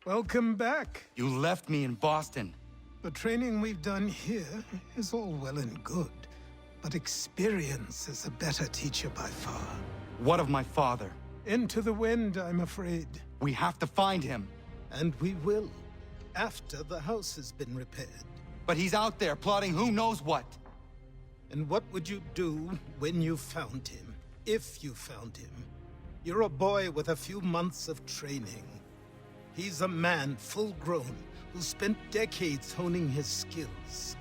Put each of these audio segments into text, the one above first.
Welcome back. You left me in Boston. The training we've done here is all well and good, but experience is a better teacher by far. What of my father? Into the wind, I'm afraid. We have to find him. And we will, after the house has been repaired. But he's out there plotting who knows what. And what would you do when you found him? If you found him? You're a boy with a few months of training. He's a man, full grown, who spent decades honing his skills.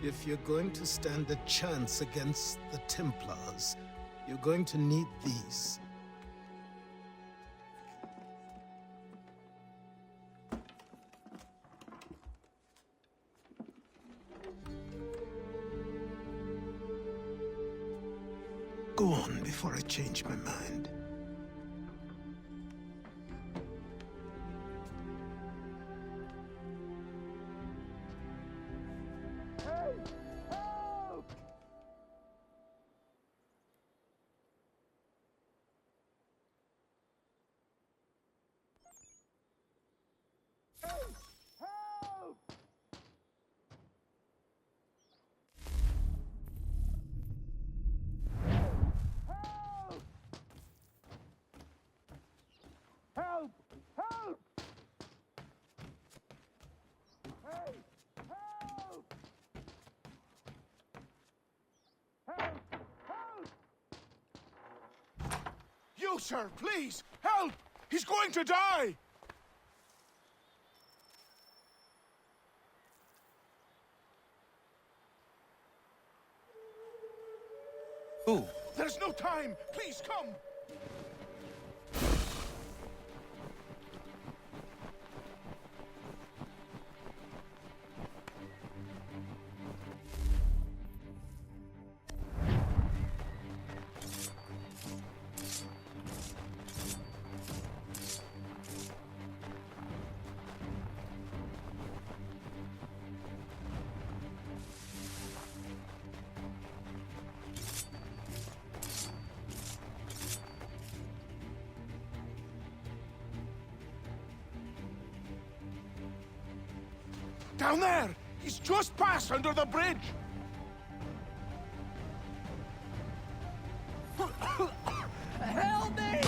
If you're going to stand a chance against the Templars, you're going to need these. Go on before I change my mind. You, sir, please, help! He's going to die! Who? There's no time! Please, come! Down there! He's just passed under the bridge! Help me!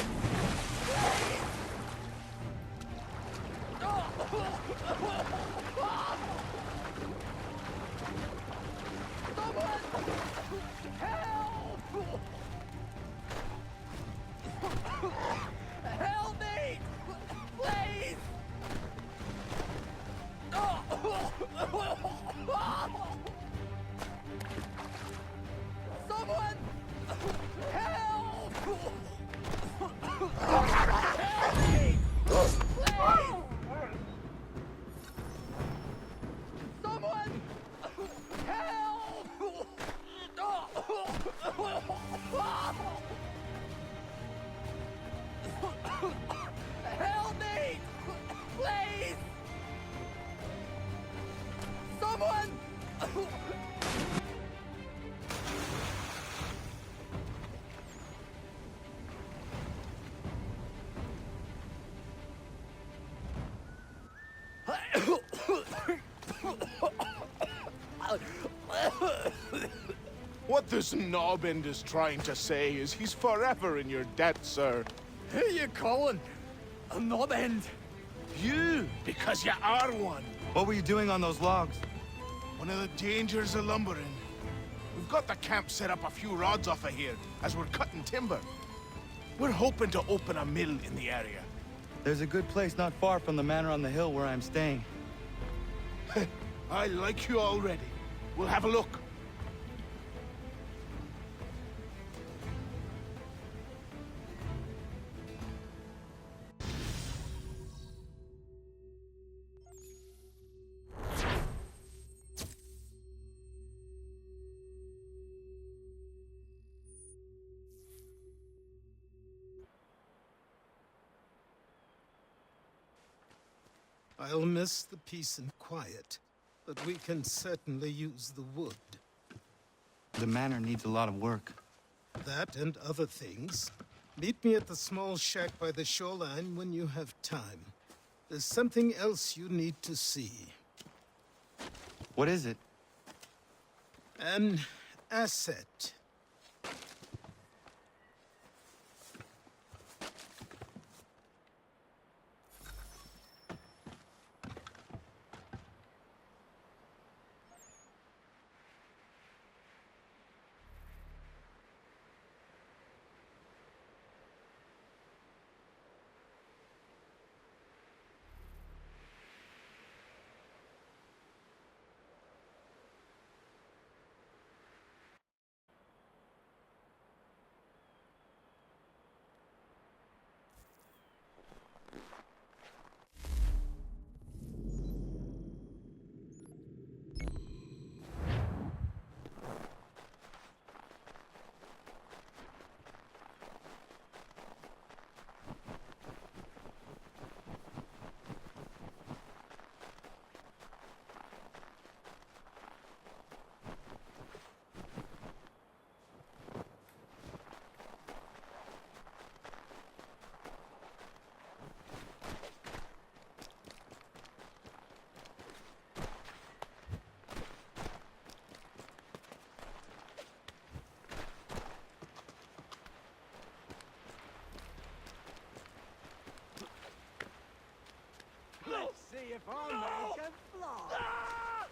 Someone! Help! Help me! Please! Someone! Help! Help me! Please! Someone! Help! Help me! Please! Someone! What this knobend is trying to say is he's forever in your debt, sir. Who you calling? A knob end? You, because you are one. What were you doing on those logs? One of the dangers of lumbering. We've got the camp set up a few rods off of here, as we're cutting timber. We're hoping to open a mill in the area. There's a good place not far from the manor on the hill where I'm staying. I like you already. We'll have a look. I'll miss the peace and quiet, but we can certainly use the wood. The manor needs a lot of work. That and other things. Meet me at the small shack by the shoreline when you have time. There's something else you need to see. What is it? An asset. Let's see if our man can fly.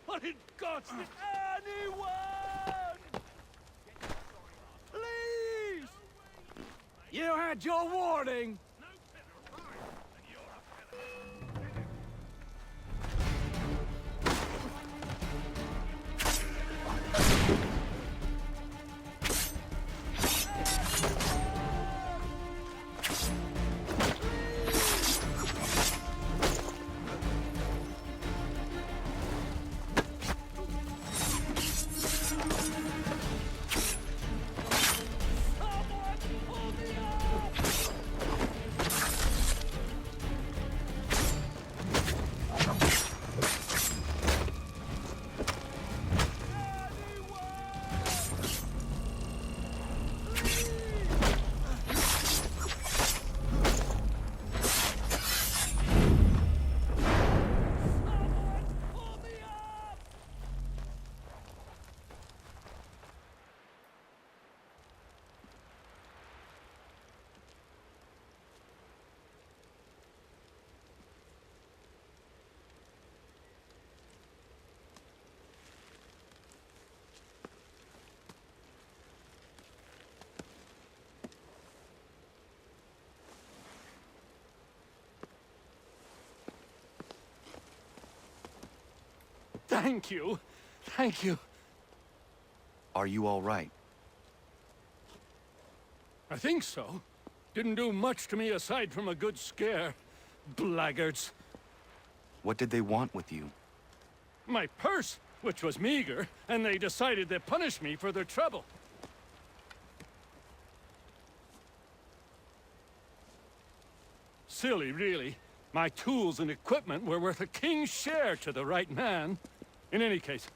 What in God's name? Anyone! Please! You had your warning. Thank you. Thank you. Are you all right? I think so. Didn't do much to me aside from a good scare. Blackguards. What did they want with you? My purse, which was meager, and they decided to punish me for their trouble. Silly, really. My tools and equipment were worth a king's share to the right man. In any case,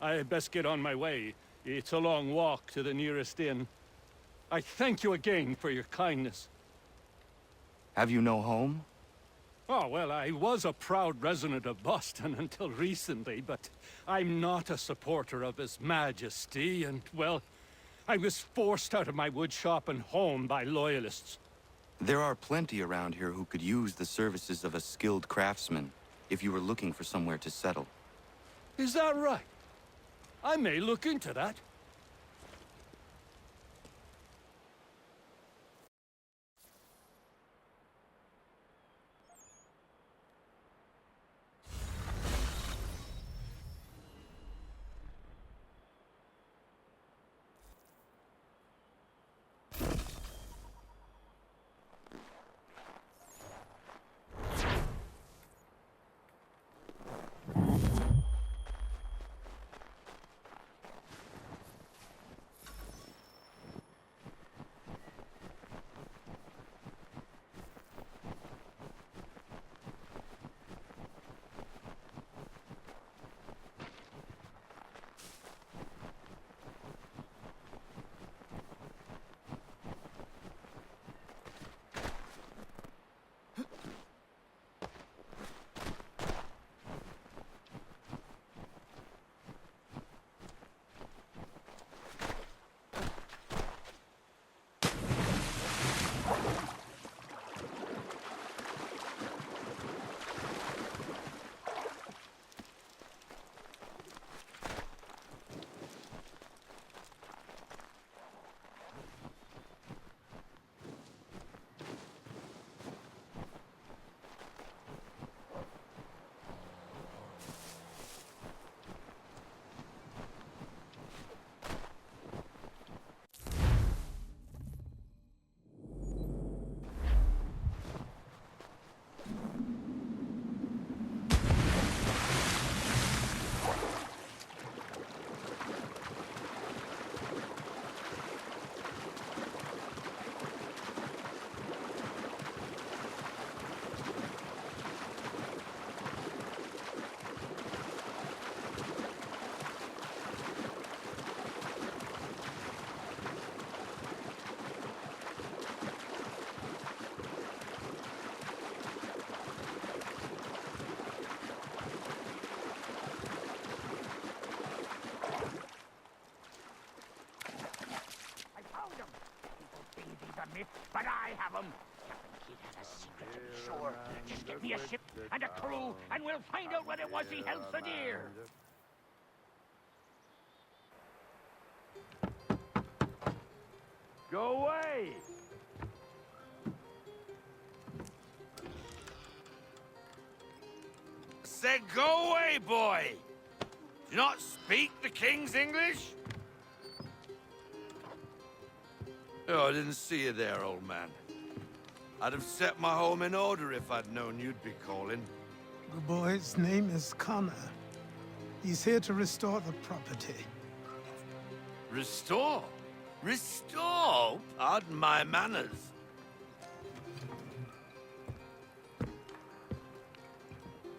I had best get on my way. It's a long walk to the nearest inn. I thank you again for your kindness. Have you no home? Oh, well, I was a proud resident of Boston until recently, but I'm not a supporter of His Majesty, and, well, I was forced out of my woodshop and home by loyalists. There are plenty around here who could use the services of a skilled craftsman if you were looking for somewhere to settle. Is that right? I may look into that. it, but I have them. Captain Kidd has a secret to be sure. Just get me a ship and a crew, and we'll find out what it was he held so dear. Go away! Said go away, boy! Do you not speak the King's English? Oh, I didn't see you there, old man. I'd have set my home in order if I'd known you'd be calling. The boy's name is Connor. He's here to restore the property. Restore? Restore? Pardon my manners.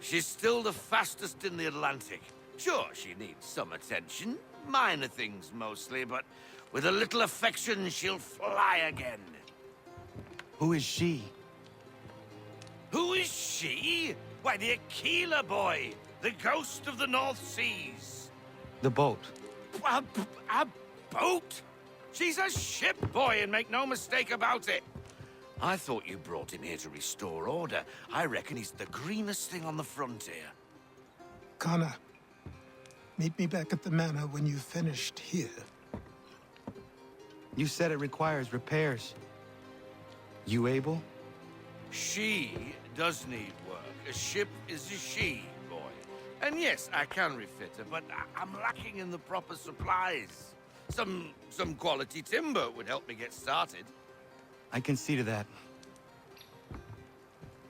She's still the fastest in the Atlantic. Sure, she needs some attention. Minor things mostly, but with a little affection, she'll fly again. Who is she? Who is she? Why, the Aquila boy, the ghost of the North Seas. The boat. A boat? She's a ship, boy, and make no mistake about it. I thought you brought him here to restore order. I reckon he's the greenest thing on the frontier. Connor, meet me back at the manor when you've finished here. You said it requires repairs. You able? She does need work. A ship is a she, boy. And yes, I can refit her, but I'm lacking in the proper supplies. Some quality timber would help me get started. I can see to that.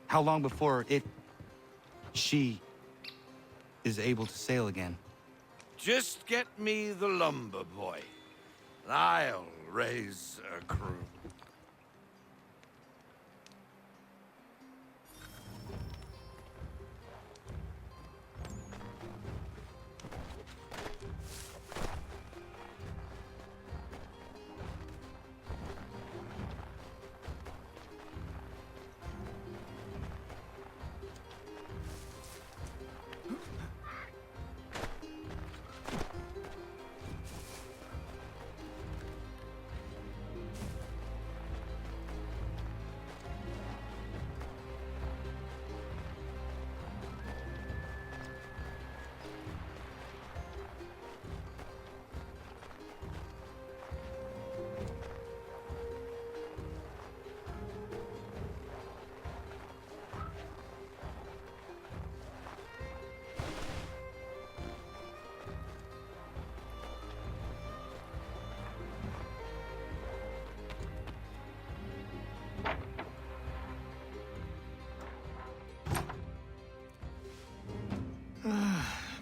How long before she is able to sail again? Just get me the lumber, boy. I'll raise a crew.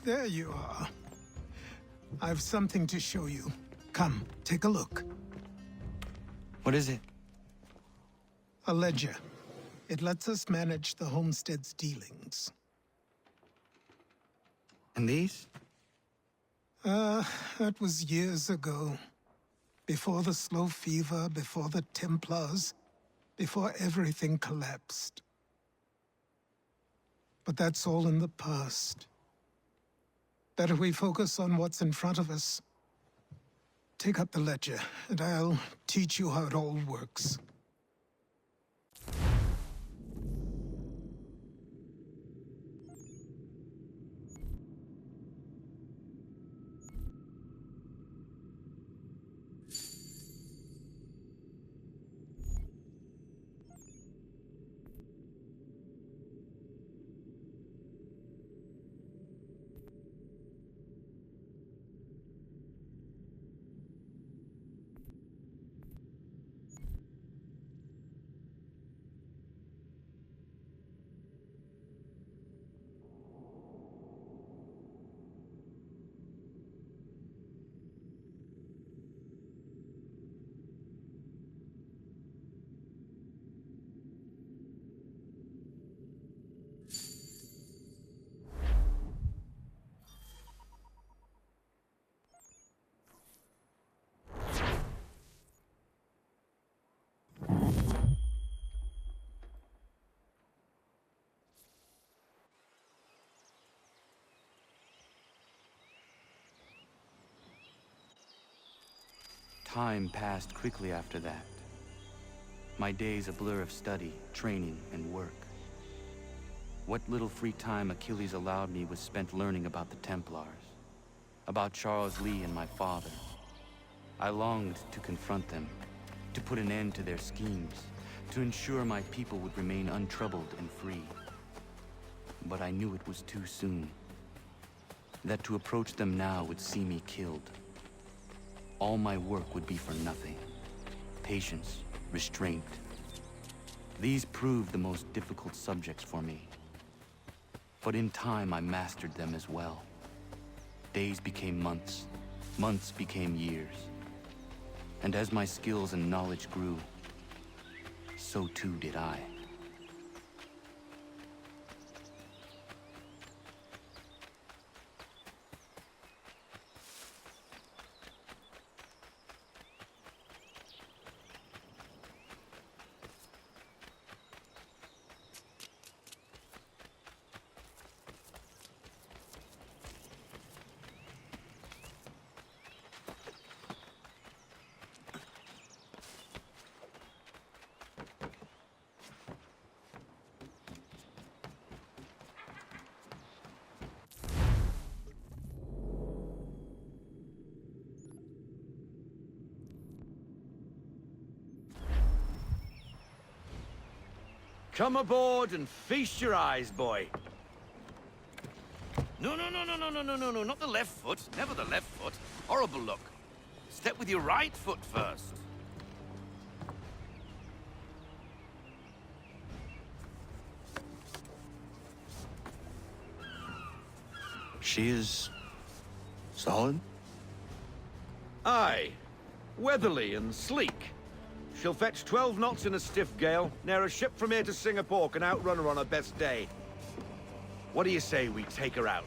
There you are. I've something to show you. Come, take a look. What is it? A ledger. It lets us manage the homestead's dealings. And these? That was years ago. Before the slow fever, before the Templars, before everything collapsed. But that's all in the past. Better we focus on what's in front of us. Take up the ledger, and I'll teach you how it all works. Time passed quickly after that. My days a blur of study, training, and work. What little free time Achilles allowed me was spent learning about the Templars, about Charles Lee and my father. I longed to confront them, to put an end to their schemes, to ensure my people would remain untroubled and free. But I knew it was too soon, that to approach them now would see me killed. All my work would be for nothing. Patience, restraint. These proved the most difficult subjects for me. But in time, I mastered them as well. Days became months, months became years. And as my skills and knowledge grew, so too did I. Come aboard and feast your eyes, boy. No, not the left foot. Never the left foot. Horrible look. Step with your right foot first. She is solid? Aye. Weatherly and sleek. She'll fetch 12 knots in a stiff gale, ne'er a ship from here to Singapore can outrun her on her best day. What do you say we take her out?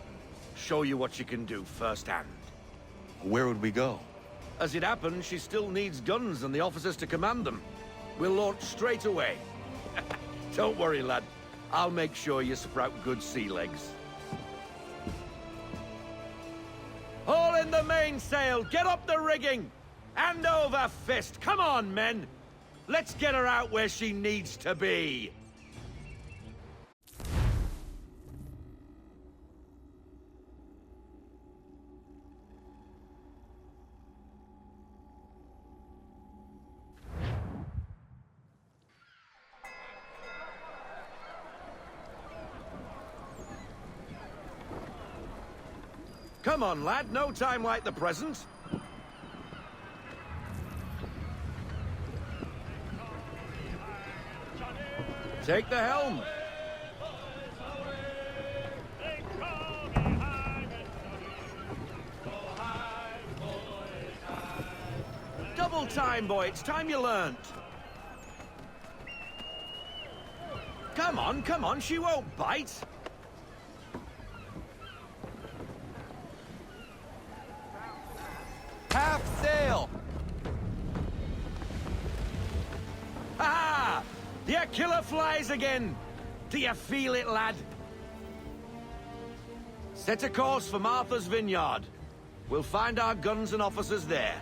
Show you what she can do firsthand. Where would we go? As it happens, she still needs guns and the officers to command them. We'll launch straight away. Don't worry, lad. I'll make sure you sprout good sea legs. Haul in the mainsail! Get up the rigging! Hand over fist! Come on, men! Let's get her out where she needs to be! Come on, lad. No time like the present. Take the helm. Double time, boy. It's time you learnt. Come on. She won't bite. Half sail! Ha! The killer flies again! Do you feel it, lad? Set a course for Martha's Vineyard. We'll find our guns and officers there.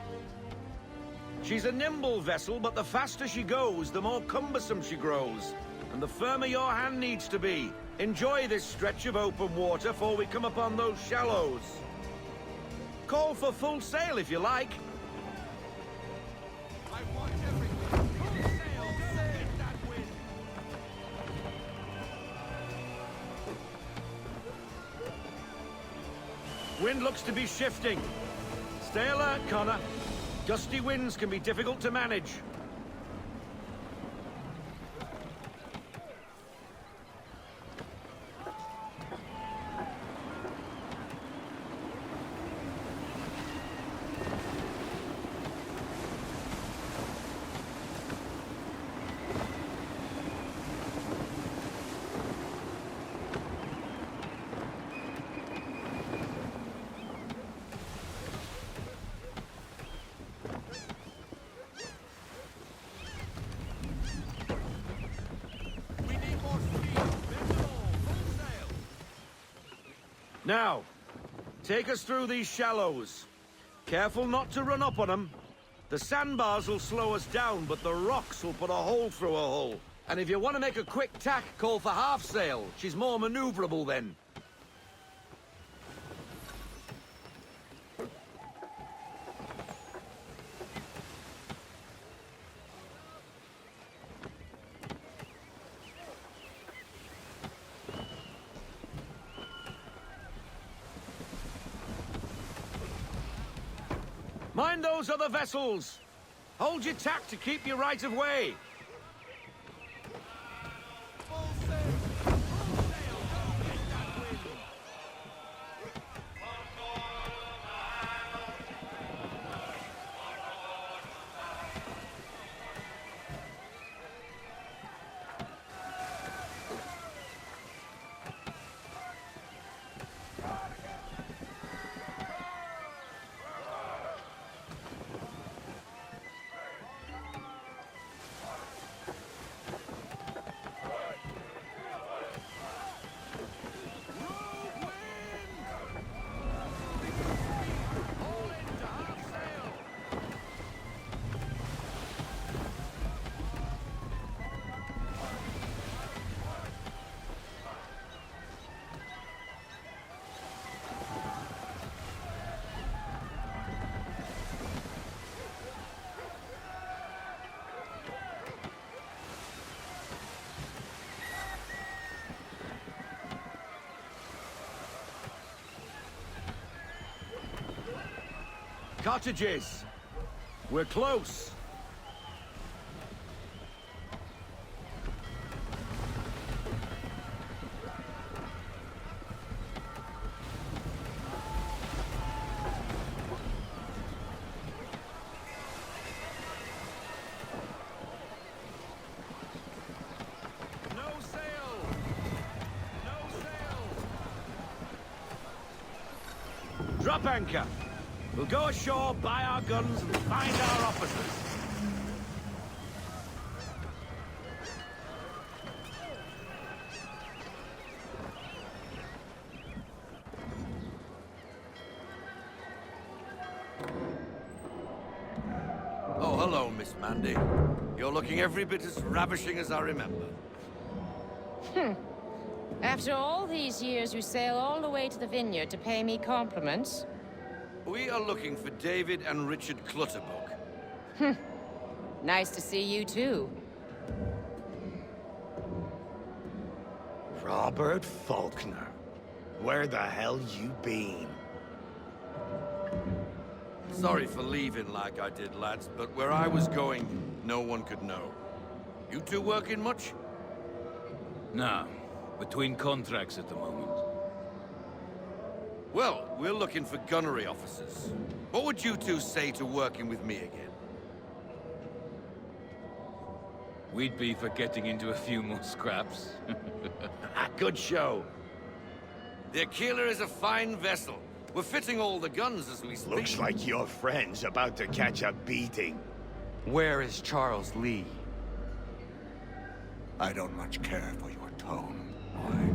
She's a nimble vessel, but the faster she goes, the more cumbersome she grows. And the firmer your hand needs to be. Enjoy this stretch of open water before we come upon those shallows. Call for full sail if you like. I want everything. Full sail, get that wind. Wind looks to be shifting. Stay alert, Connor. Gusty winds can be difficult to manage. Now, take us through these shallows. Careful not to run up on them. The sandbars will slow us down, but the rocks will put a hole through a hull. And if you want to make a quick tack, call for half sail. She's more maneuverable then. Mind those other vessels! Hold your tack to keep your right of way! Cottages! We're close! No sail! No sail! Drop anchor! We'll go ashore, buy our guns, and find our officers. Oh, hello, Miss Mandy. You're looking every bit as ravishing as I remember. After all these years, you sail all the way to the vineyard to pay me compliments? We are looking for David and Richard Clutterbuck. Nice to see you, too. Robert Faulkner. Where the hell you been? Sorry for leaving like I did, lads, but where I was going, no one could know. You two working much? No. Between contracts at the moment. Well, we're looking for gunnery officers. What would you two say to working with me again? We'd be for getting into a few more scraps. Good show. The Aquila is a fine vessel. We're fitting all the guns as we speak. Looks like your friend's about to catch a beating. Where is Charles Lee? I don't much care for your tone, boy.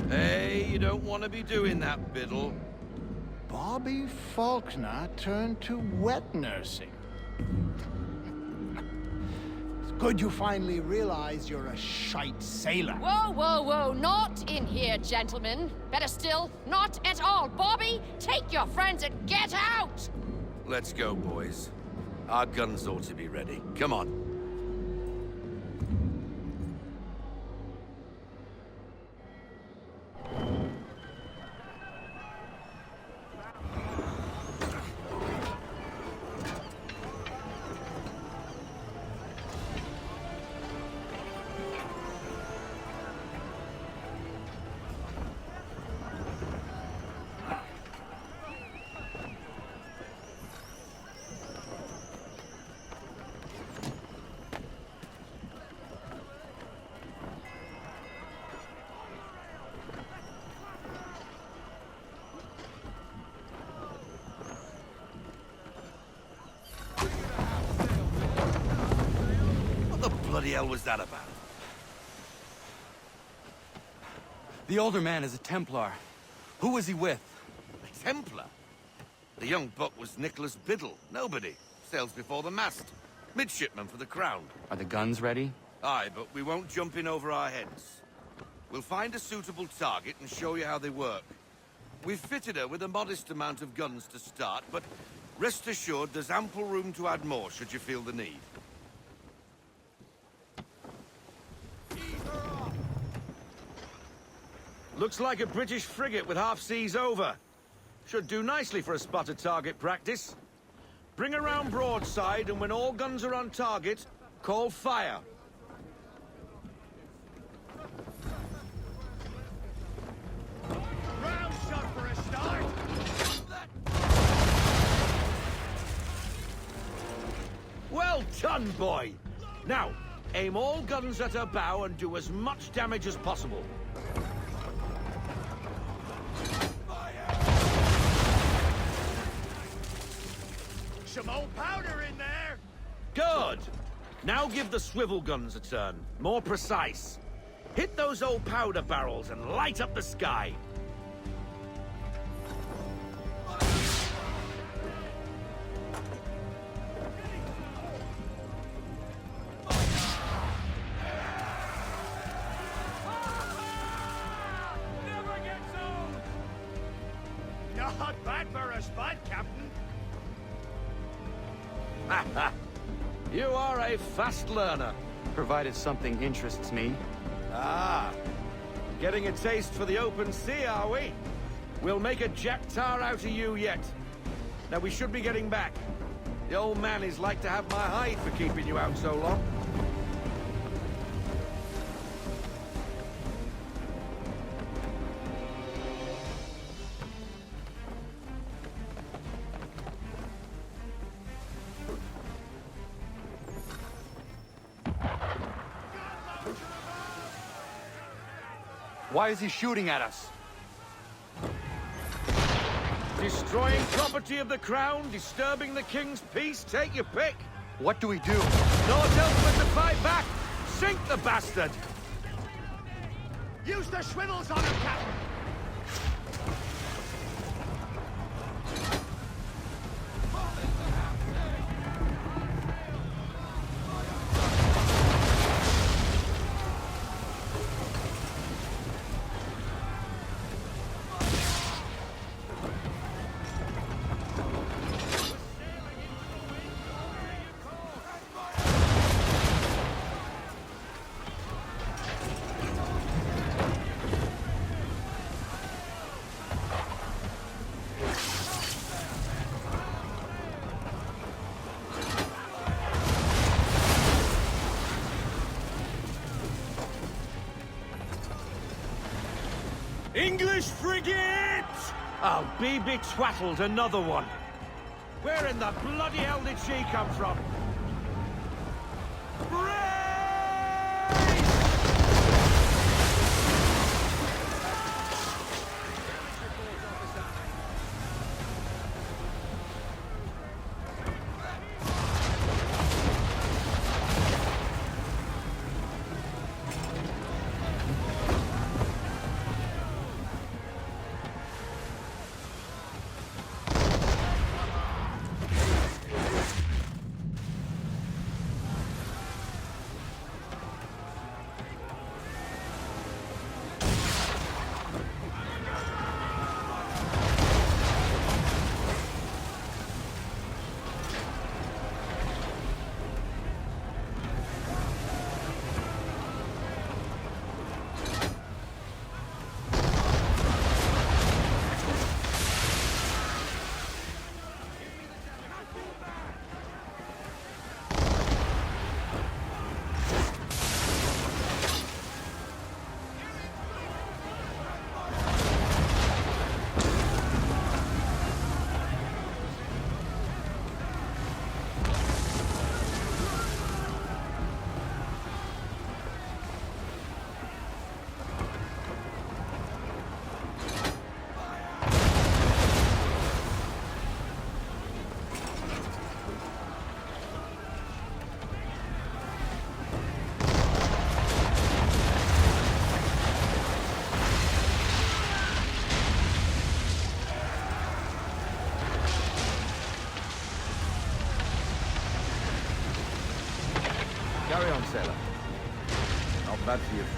Hey, you don't want to be doing that, Biddle. Bobby Faulkner turned to wet nursing. It's good you finally realize you're a shite sailor. Whoa, whoa, whoa, not in here, gentlemen. Better still, not at all. Bobby, take your friends and get out! Let's go, boys. Our guns ought to be ready. Come on. Bloody hell was that about? The older man is a Templar. Who was he with? A Templar? The young buck was Nicholas Biddle. Nobody. Sails before the mast. Midshipman for the Crown. Are the guns ready? Aye, but we won't jump in over our heads. We'll find a suitable target and show you how they work. We've fitted her with a modest amount of guns to start, but rest assured there's ample room to add more should you feel the need. Looks like a British frigate with half seas over. Should do nicely for a spotted target practice. Bring around broadside, and when all guns are on target, call fire. Round shot for a start. Well done, boy! Now, aim all guns at her bow and do as much damage as possible. Some old powder in there. Good! Now give the swivel guns a turn. More precise. Hit those old powder barrels and light up the sky. Never gets old. Not bad for a spud, Captain. You are a fast learner. Provided something interests me. Ah, getting a taste for the open sea, are we? We'll make a jack tar out of you yet. Now we should be getting back. The old man is like to have my hide for keeping you out so long. Why is he shooting at us? Destroying property of the crown, disturbing the king's peace, take your pick. What do we do? Not help but to fight back. Sink the bastard. Use the swivels on him, Captain. English frigate! I'll be betwattled, another one. Where in the bloody hell did she come from?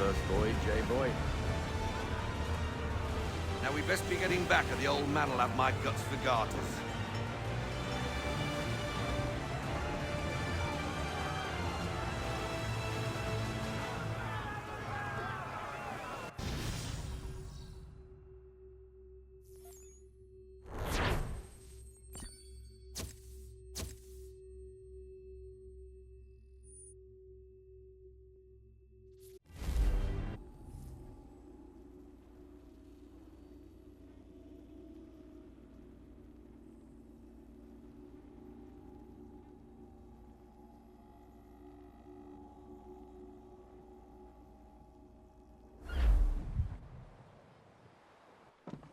first voyage, eh, boy? Now we best be getting back, or the old man'll have my guts for garters.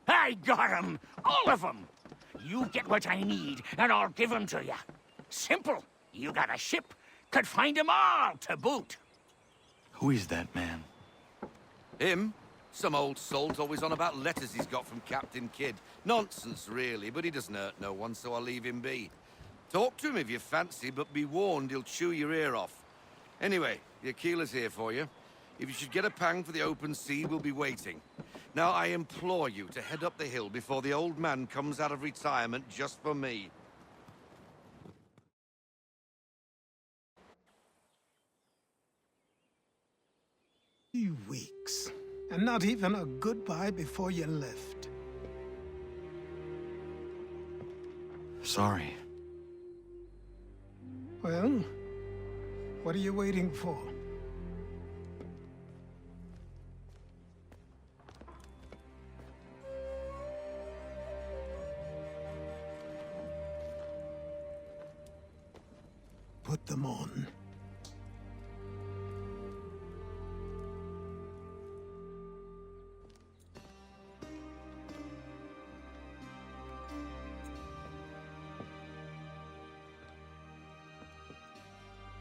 I got 'em! All of 'em! You get what I need, and I'll give 'em to you. Simple. You got a ship, could find 'em all to boot. Who is that man? Him? Some old salt's always on about letters he's got from Captain Kidd. Nonsense, really, but he doesn't hurt no one, so I'll leave him be. Talk to him if you fancy, but be warned he'll chew your ear off. Anyway, the Aquila's here for you. If you should get a pang for the open sea, we'll be waiting. Now, I implore you to head up the hill before the old man comes out of retirement just for me. 3 weeks, and not even a goodbye before you left. Sorry. Well, what are you waiting for? Put them on.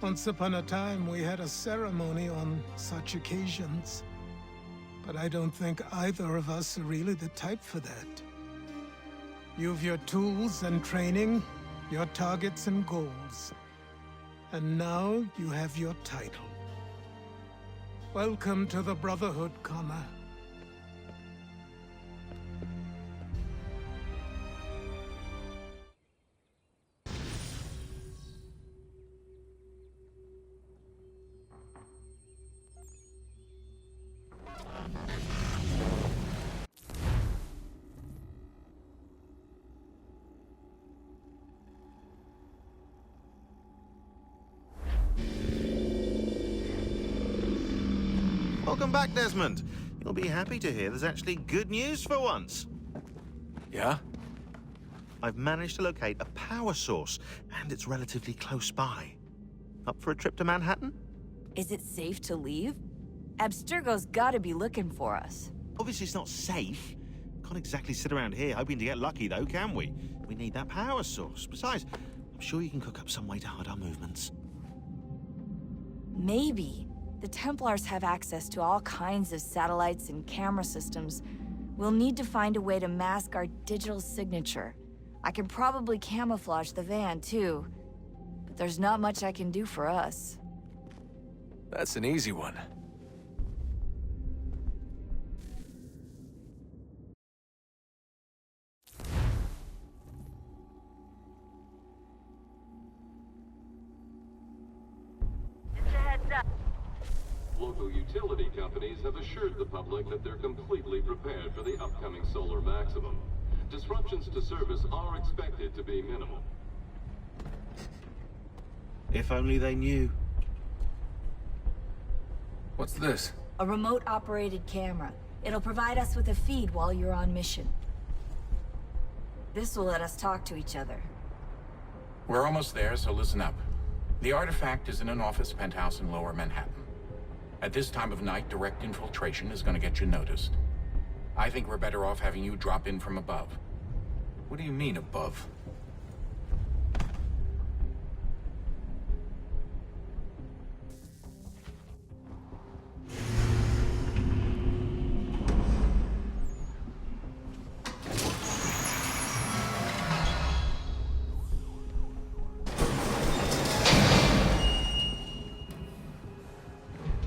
Once upon a time, we had a ceremony on such occasions. But I don't think either of us are really the type for that. You've your tools and training, your targets and goals. And now you have your title. Welcome to the Brotherhood, Connor. Welcome back, Desmond. You'll be happy to hear there's actually good news for once. Yeah? I've managed to locate a power source, and it's relatively close by. Up for a trip to Manhattan? Is it safe to leave? Abstergo's gotta be looking for us. Obviously it's not safe. Can't exactly sit around here hoping to get lucky, though, can we? We need that power source. Besides, I'm sure you can cook up some way to hide our movements. Maybe. The Templars have access to all kinds of satellites and camera systems. We'll need to find a way to mask our digital signature. I can probably camouflage the van, too. But there's not much I can do for us. That's an easy one. Local utility companies have assured the public that they're completely prepared for the upcoming solar maximum. Disruptions to service are expected to be minimal. If only they knew. What's this? A remote-operated camera. It'll provide us with a feed while you're on mission. This will let us talk to each other. We're almost there, so listen up. The artifact is in an office penthouse in Lower Manhattan. At this time of night, direct infiltration is going to get you noticed. I think we're better off having you drop in from above. What do you mean, above?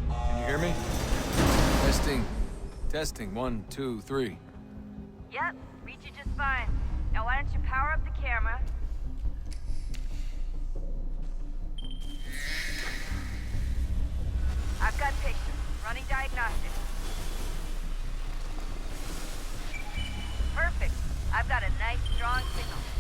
Can you hear me? Testing, 1, 2, 3. Yep, read you just fine. Now why don't you power up the camera? I've got pictures. Running diagnostics. Perfect. I've got a nice, strong signal.